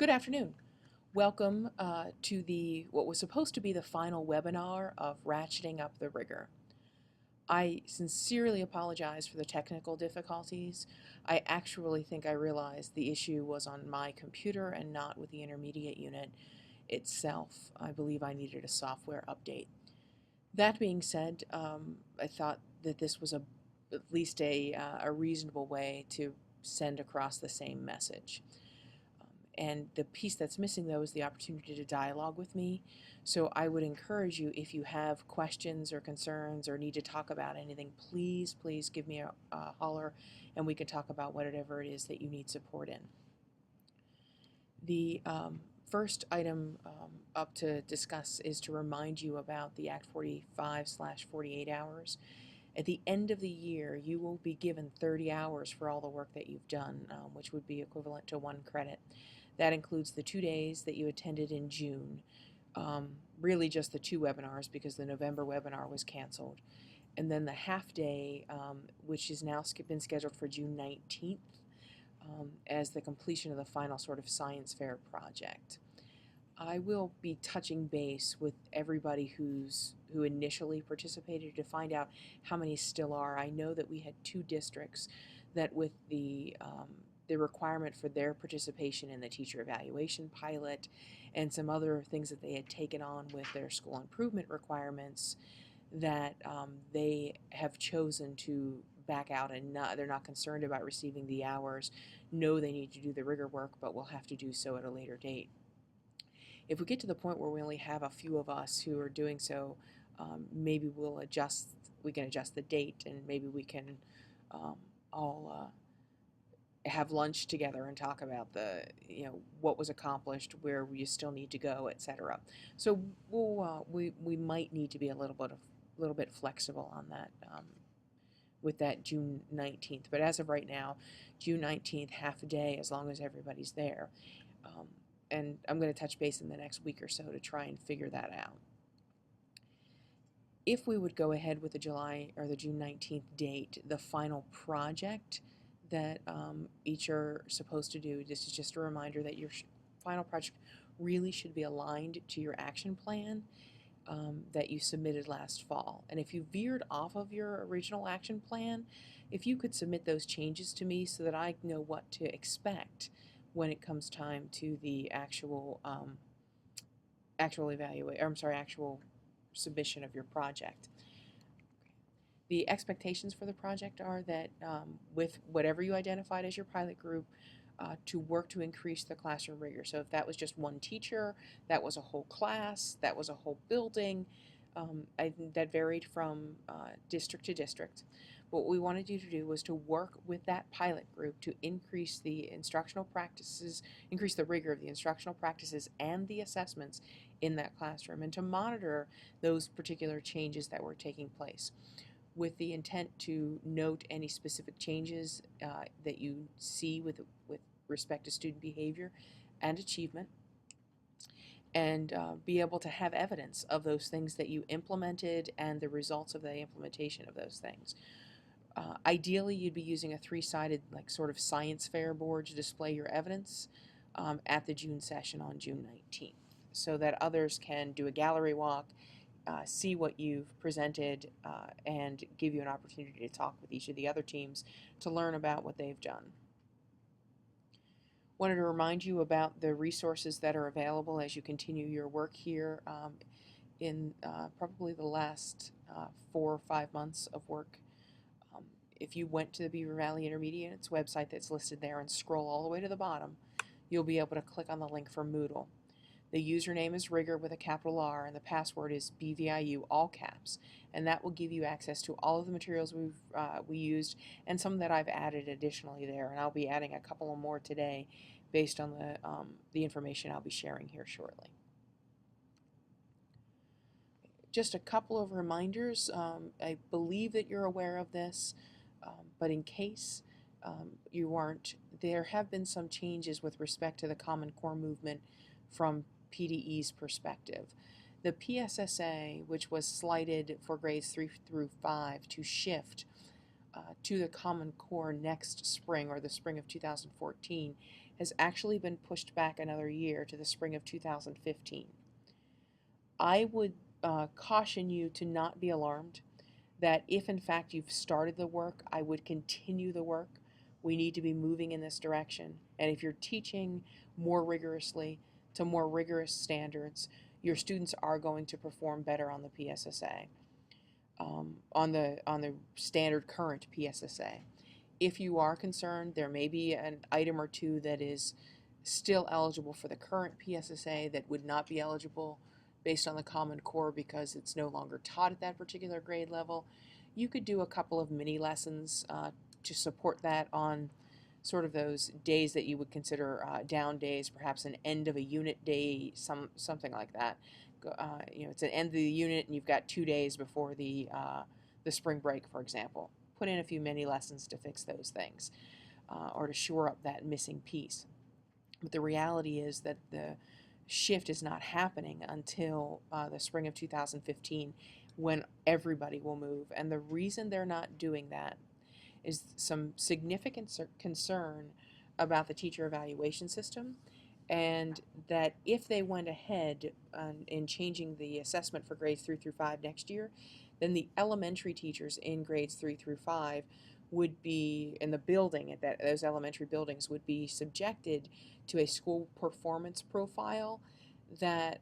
Good afternoon. Welcome to what was supposed to be the final webinar of Ratcheting Up the Rigor. I sincerely apologize for the technical difficulties. I actually think I realized the issue was on my computer and not with the intermediate unit itself. I believe I needed a software update. That being said, I thought that this was at least a reasonable way to send across the same message. And the piece that's missing, though, is the opportunity to dialogue with me. So I would encourage you, if you have questions or concerns or need to talk about anything, please give me a holler and we can talk about whatever it is that you need support in. The first item up to discuss is to remind you about the Act 45/48 hours. At the end of the year, you will be given 30 hours for all the work that you've done, which would be equivalent to 1 credit. That includes the 2 days that you attended in June, really just the 2 webinars because the November webinar was canceled, and then the half day, which is now been scheduled for June 19th as the completion of the final sort of science fair project. I will be touching base with everybody who initially participated to find out how many still are. I know that we had 2 districts that, with the requirement for their participation in the teacher evaluation pilot and some other things that they had taken on with their school improvement requirements, that they have chosen to back out and they're not concerned about receiving the hours. No, they need to do the rigor work, but will have to do so at a later date. If we get to the point where we only have a few of us who are doing so, maybe we can adjust the date, and maybe we can all have lunch together and talk about what was accomplished, where you still need to go, etc. So we might need to be a little bit flexible on that with that June 19th. But as of right now, June 19th, half a day, as long as everybody's there. And I'm going to touch base in the next week or so to try and figure that out. If we would go ahead with the July or the June 19th date, the final project that each are supposed to do, this is just a reminder that your final project really should be aligned to your action plan that you submitted last fall. And if you veered off of your original action plan, if you could submit those changes to me so that I know what to expect when it comes time to the actual submission of your project. The expectations for the project are that with whatever you identified as your pilot group, to work to increase the classroom rigor. So if that was just one teacher, that was a whole class, that was a whole building, that varied from district to district. What we wanted you to do was to work with that pilot group to increase the instructional practices, increase the rigor of the instructional practices and the assessments in that classroom, and to monitor those particular changes that were taking place, with the intent to note any specific changes that you see with respect to student behavior and achievement, and be able to have evidence of those things that you implemented and the results of the implementation of those things. Ideally, you'd be using a 3-sided sort of science fair board to display your evidence at the June session on June 19th, so that others can do a gallery walk, see what you've presented, and give you an opportunity to talk with each of the other teams to learn about what they've done. Wanted to remind you about the resources that are available as you continue your work here in probably the last 4 or 5 months of work. If you went to the Beaver Valley Intermediate's website that's listed there and scroll all the way to the bottom, you'll be able to click on the link for Moodle. The username is Rigor with a capital R, and the password is BVIU, all caps, and that will give you access to all of the materials we used and some that I've added additionally there, and I'll be adding a couple more today based on the information I'll be sharing here shortly. Just a couple of reminders. I believe that you're aware of this, but in case you aren't, there have been some changes with respect to the Common Core movement from PDE's perspective. The PSSA, which was slighted for grades 3 through 5 to shift to the Common Core next spring, or the spring of 2014, has actually been pushed back another year to the spring of 2015. I would caution you to not be alarmed, that if in fact you've started the work, I would continue the work. We need to be moving in this direction. And if you're teaching more rigorously to more rigorous standards, your students are going to perform better on the PSSA, on the standard current PSSA. If you are concerned, there may be an item or two that is still eligible for the current PSSA that would not be eligible based on the Common Core because it's no longer taught at that particular grade level. You could do a couple of mini lessons to support that on sort of those days that you would consider down days, perhaps an end of a unit day, something like that. It's an end of the unit and you've got 2 days before the spring break, for example. Put in a few mini lessons to fix those things or to shore up that missing piece. But the reality is that the shift is not happening until the spring of 2015, when everybody will move. And the reason they're not doing that is some significant concern about the teacher evaluation system, and that if they went ahead in changing the assessment for grades 3 through 5 next year, then the elementary teachers in grades 3 through 5 would be in the building at those elementary buildings would be subjected to a school performance profile that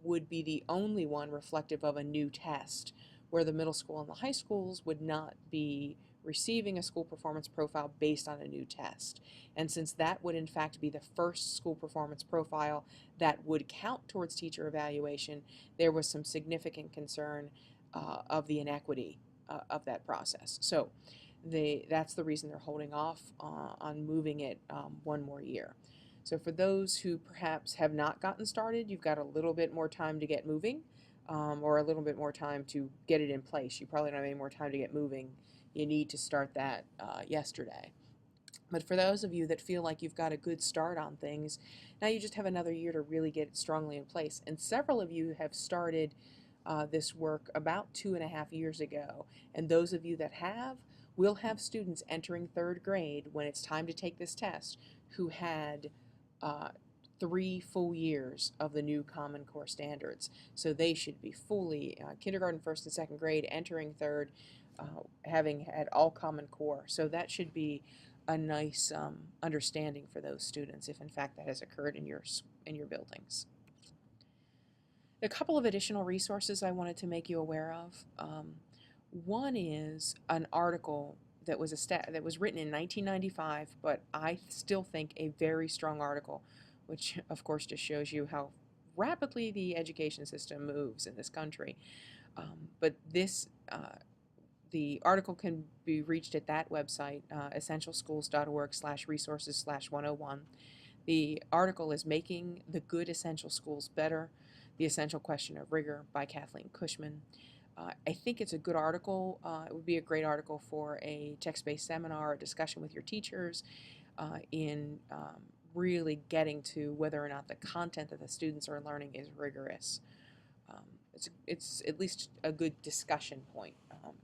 would be the only one reflective of a new test, where the middle school and the high schools would not be receiving a school performance profile based on a new test. And since that would in fact be the first school performance profile that would count towards teacher evaluation, there was some significant concern of the inequity of that process. So that's the reason they're holding off on moving it one more year. So for those who perhaps have not gotten started, you've got a little bit more time to get moving, or a little bit more time to get it in place. You probably don't have any more time to get moving. You need to start that yesterday. But for those of you that feel like you've got a good start on things, now you just have another year to really get it strongly in place. And several of you have started this work about 2.5 years ago. And those of you that have will have students entering third grade when it's time to take this test who had 3 full years of the new Common Core standards. So they should be fully kindergarten, first and second grade, entering third, having had all Common Core. So that should be a nice understanding for those students, if in fact that has occurred in your buildings. A couple of additional resources I wanted to make you aware of. One is an article that was written in 1995, but I still think a very strong article, which of course just shows you how rapidly the education system moves in this country. But the article can be reached at that website, essentialschools.org/resources/101. The article is Making the Good Essential Schools Better, The Essential Question of Rigor by Kathleen Cushman. I think it's a good article. It would be a great article for a text-based seminar, a discussion with your teachers in really getting to whether or not the content that the students are learning is rigorous. It's at least a good discussion point.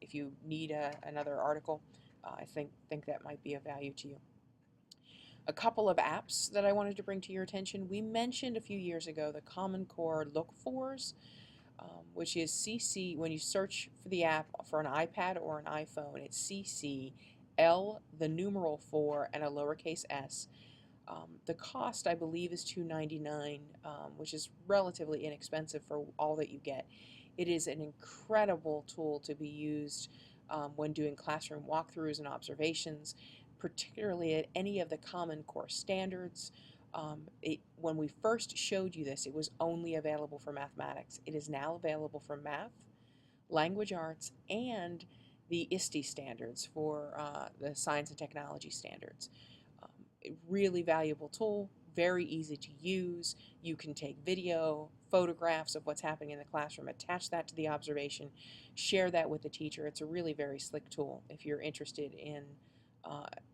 If you need another article, I think that might be of value to you. A couple of apps that I wanted to bring to your attention. We mentioned a few years ago the Common Core Look-Fors, which is CC. When you search for the app for an iPad or an iPhone, it's CC, L, the numeral 4, and a lowercase s. The cost, I believe, is $2.99, which is relatively inexpensive for all that you get. It is an incredible tool to be used when doing classroom walkthroughs and observations, particularly at any of the Common Core standards. When we first showed you this, it was only available for mathematics. It is now available for math, language arts, and the ISTE standards for the science and technology standards. A really valuable tool, very easy to use. You can take video, photographs of what's happening in the classroom, attach that to the observation, share that with the teacher. It's a really very slick tool. If you're interested in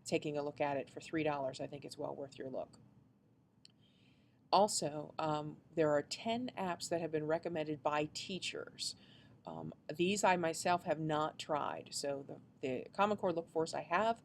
taking a look at it for $3, I think it's well worth your look. Also, there are 10 apps that have been recommended by teachers These I myself have not tried. So the Common Core Look Force I have.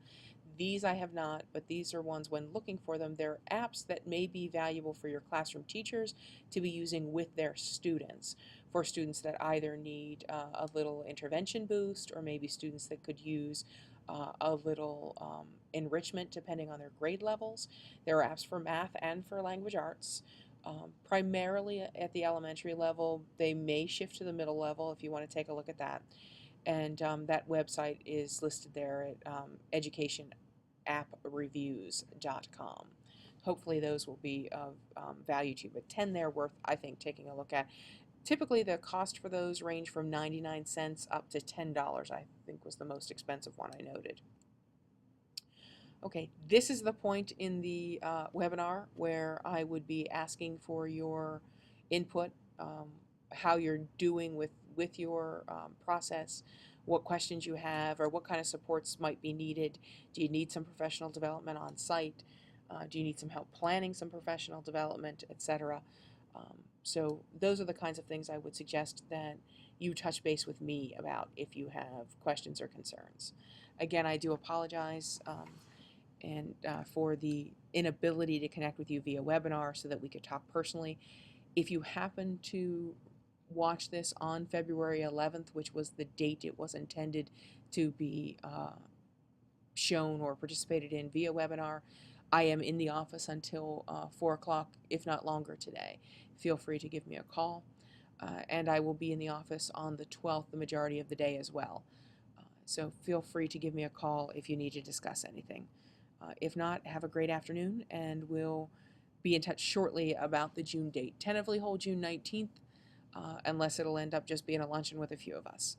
These I have not, but these are ones when looking for them. They're apps that may be valuable for your classroom teachers to be using with their students. For students that either need a little intervention boost, or maybe students that could use a little enrichment depending on their grade levels. There are apps for math and for language arts. Primarily at the elementary level, they may shift to the middle level if you want to take a look at that. And that website is listed there at educationappreviews.com. Hopefully those will be of value to you, but 10 there worth, I think, taking a look at. Typically the cost for those range from 99 cents up to $10, I think was the most expensive one I noted. Okay, this is the point in the webinar where I would be asking for your input, how you're doing with your process, what questions you have, or what kind of supports might be needed. Do you need some professional development on site? Do you need some help planning some professional development, etc.? So those are the kinds of things I would suggest that you touch base with me about if you have questions or concerns. Again, I do apologize. And for the inability to connect with you via webinar so that we could talk personally. If you happen to watch this on February 11th, which was the date it was intended to be shown or participated in via webinar, I am in the office until 4 o'clock, if not longer today. Feel free to give me a call. And I will be in the office on the 12th, the majority of the day as well. So feel free to give me a call if you need to discuss anything. If not, have a great afternoon, and we'll be in touch shortly about the June date. Tentatively hold June 19th, unless it'll end up just being a luncheon with a few of us.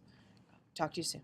Talk to you soon.